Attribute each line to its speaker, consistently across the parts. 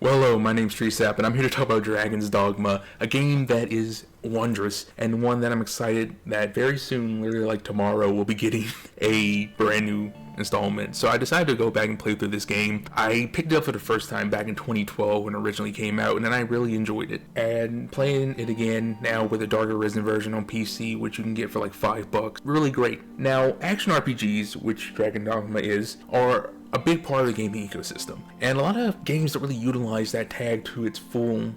Speaker 1: Well, hello, my name's Tree and I'm here to talk about Dragon's Dogma, a game that is wondrous, and one that I'm excited that very soon, literally like tomorrow, we'll be getting a brand new installment. So I decided to go back and play through this game. I picked it up for the first time back in 2012 when it originally came out, and then I really enjoyed it. And playing it again now with a Dark Arisen version on PC, which you can get for like $5, really great. Now, action RPGs, which Dragon Dogma is, are a big part of the gaming ecosystem, and a lot of games don't really utilize that tag to its full,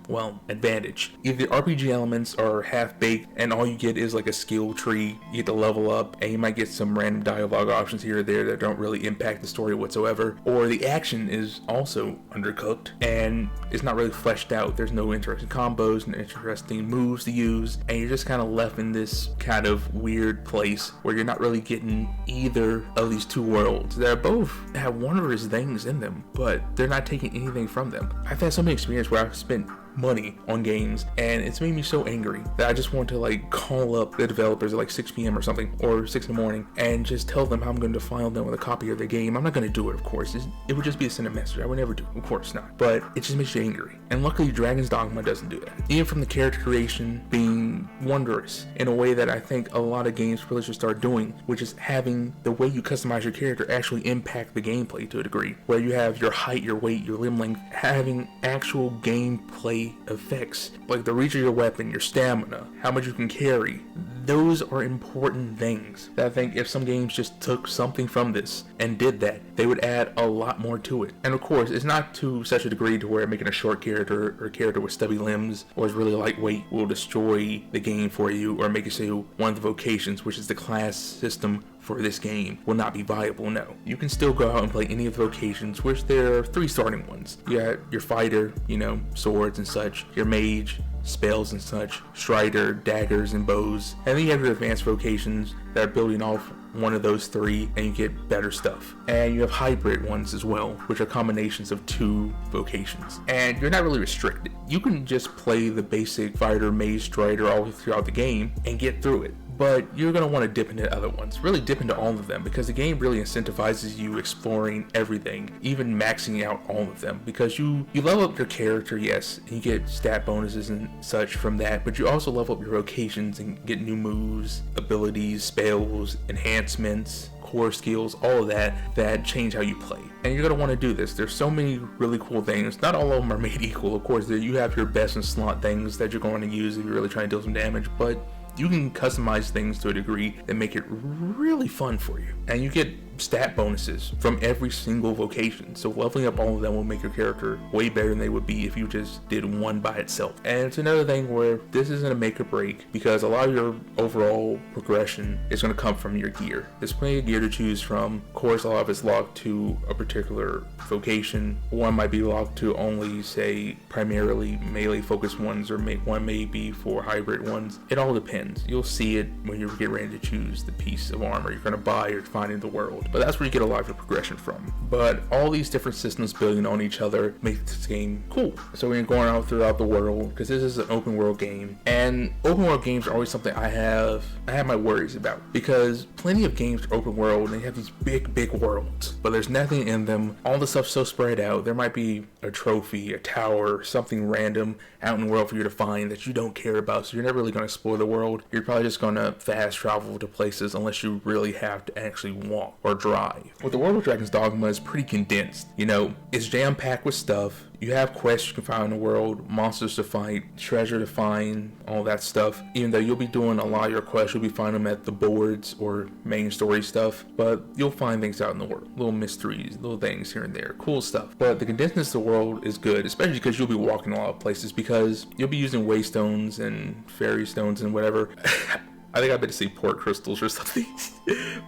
Speaker 1: advantage. Either the RPG elements are half-baked and all you get is like a skill tree, you get to level up, and you might get some random dialogue options here or there that don't really impact the story whatsoever, or the action is also undercooked and it's not really fleshed out. There's no interesting combos and interesting moves to use, and you're just kind of left in this kind of weird place where you're not really getting either of these two worlds that both have wondrous things in them, but they're not taking anything from them. I've had so many experiences where I've spent money on games and it's made me so angry that I just want to like call up the developers at like 6 p.m. or something, or 6 in the morning, and just tell them how I'm going to file them with a copy of their game. I'm not going to do it, of course. It would just be to send a message. I would never do it, of course not, but it just makes you angry. And luckily Dragon's Dogma doesn't do that, even from the character creation being wondrous in a way that I think a lot of games really should start doing, which is having the way you customize your character actually impact the gameplay to a degree, where you have your height, your weight, your limb length having actual gameplay effects, like the reach of your weapon, your stamina, how much you can carry. Those are important things that I think if some games just took something from this and did that, they would add a lot more to it. And of course, it's not to such a degree to where making a short character or a character with stubby limbs or is really lightweight will destroy the game for you, or make it so one of the vocations, which is the class system for this game, will not be viable. No, you can still go out and play any of the vocations, which there are 3 starting ones. You got your fighter, swords and such, your mage, spells and such, strider, daggers and bows, and then you have your advanced vocations that are building off one of those 3 and you get better stuff. And you have hybrid ones as well, which are combinations of 2 vocations, and you're not really restricted. You can just play the basic fighter, mage, strider all throughout the game and get through it. But you're going to want to dip into other ones, really dip into all of them, because the game really incentivizes you exploring everything, even maxing out all of them, because you level up your character, yes, and you get stat bonuses and such from that, but you also level up your vocations and get new moves, abilities, spells, enhancements, core skills, all of that change how you play. And you're going to want to do this. There's so many really cool things. Not all of them are made equal, of course. You have your best and slot things that you're going to use if you're really trying to deal some damage, but you can customize things to a degree that make it really fun for you. And you get stat bonuses from every single vocation, so leveling up all of them will make your character way better than they would be if you just did one by itself. And it's another thing where this isn't a make or break, because a lot of your overall progression is going to come from your gear. There's plenty of gear to choose from. Of course, a lot of it's locked to a particular vocation. One might be locked to only, say, primarily melee focused ones, or one may be for hybrid ones. It all depends. You'll see it when you get ready to choose the piece of armor you're going to buy or find in the world. But that's where you get a lot of your progression from. But all these different systems building on each other make this game cool. So we're going out throughout the world, because this is an open world game, and open world games are always something I have my worries about, because plenty of games are open world and they have these big worlds, but there's nothing in them. All the stuff's so spread out. There might be a trophy, a tower, something random out in the world for you to find that you don't care about, so you're never really going to explore the world. You're probably just going to fast travel to places unless you really have to actually walk or drive. But the world of Dragon's Dogma is pretty condensed. It's jam-packed with stuff. You have quests you can find in the world, monsters to fight, treasure to find, all that stuff. Even though you'll be doing a lot of your quests, you'll be finding them at the boards or main story stuff, but you'll find things out in the world. Little mysteries, little things here and there, cool stuff. But the condensedness of the world is good, especially because you'll be walking a lot of places, because you'll be using waystones and fairy stones and whatever. I think I better say port crystals or something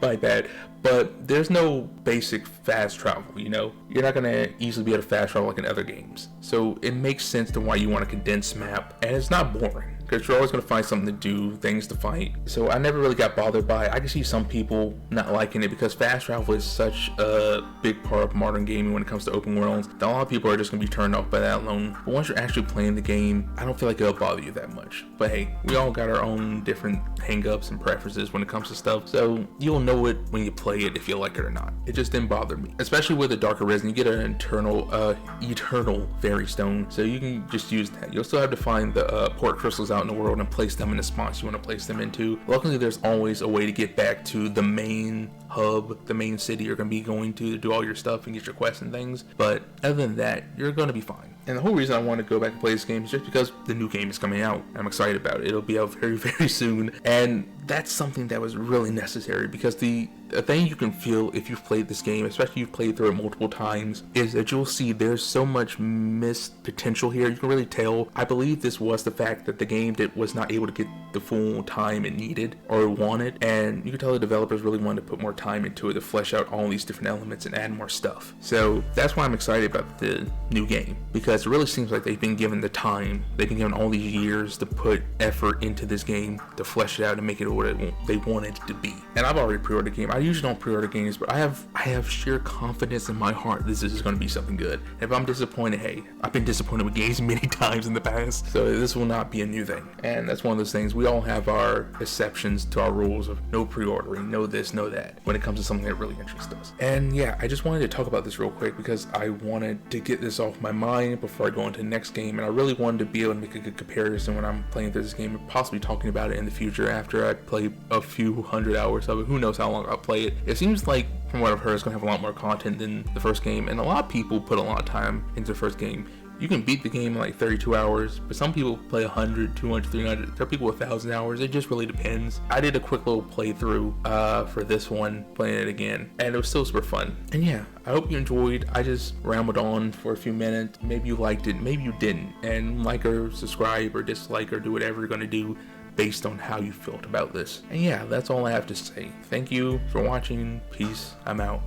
Speaker 1: like that. But there's no basic fast travel, You're not going to easily be able to fast travel like in other games. So it makes sense to why you want a condensed map, and it's not boring. because you're always going to find something to do, things to fight. So I never really got bothered by it. I can see some people not liking it because fast travel is such a big part of modern gaming when it comes to open worlds that a lot of people are just going to be turned off by that alone. But once you're actually playing the game, I don't feel like it'll bother you that much. But hey, we all got our own different hang-ups and preferences when it comes to stuff, so you'll know it when you play it if you like it or not. It just didn't bother me. Especially with the Dark Arisen, you get an eternal fairy stone, so you can just use that. You'll still have to find the port crystals out in the world and place them in the spots you want to place them into. Luckily, there's always a way to get back to the main hub, the main city you're going to be going to do all your stuff and get your quests and things. But other than that, you're going to be fine. And the whole reason I want to go back and play this game is just because the new game is coming out. I'm excited about it. It'll be out very, very soon. And that's something that was really necessary, because the thing you can feel if you've played this game, especially if you've played through it multiple times, is that you'll see there's so much missed potential here. You can really tell. I believe this was the fact that the game was not able to get the full time it needed or wanted, and you can tell the developers really wanted to put more time into it to flesh out all these different elements and add more stuff. So that's why I'm excited about the new game, because it really seems like they've been given the time, they've been given all these years to put effort into this game to flesh it out and make it what they wanted it to be. And I've already pre-ordered the game. I usually don't pre-order games, but I have sheer confidence in my heart this is going to be something good. If I'm disappointed, hey, I've been disappointed with games many times in the past, so this will not be a new thing. And that's one of those things, we all have our exceptions to our rules of no pre-ordering, no this, no that, when it comes to something that really interests us. And yeah, I just wanted to talk about this real quick because I wanted to get this off my mind before I go into the next game, and I really wanted to be able to make a good comparison when I'm playing through this game and possibly talking about it in the future after I play a few hundred hours of it. Who knows how long I'll play it. It seems like, from what I've heard, it's going to have a lot more content than the first game, and a lot of people put a lot of time into the first game. You can beat the game in like 32 hours, but some people play 100, 200, 300. There are people with 1,000 hours. It just really depends. I did a quick little playthrough for this one, playing it again, and it was still super fun. And yeah, I hope you enjoyed. I just rambled on for a few minutes. Maybe you liked it, maybe you didn't. And like or subscribe or dislike or do whatever you're going to do based on how you felt about this. And yeah, that's all I have to say. Thank you for watching. Peace. I'm out.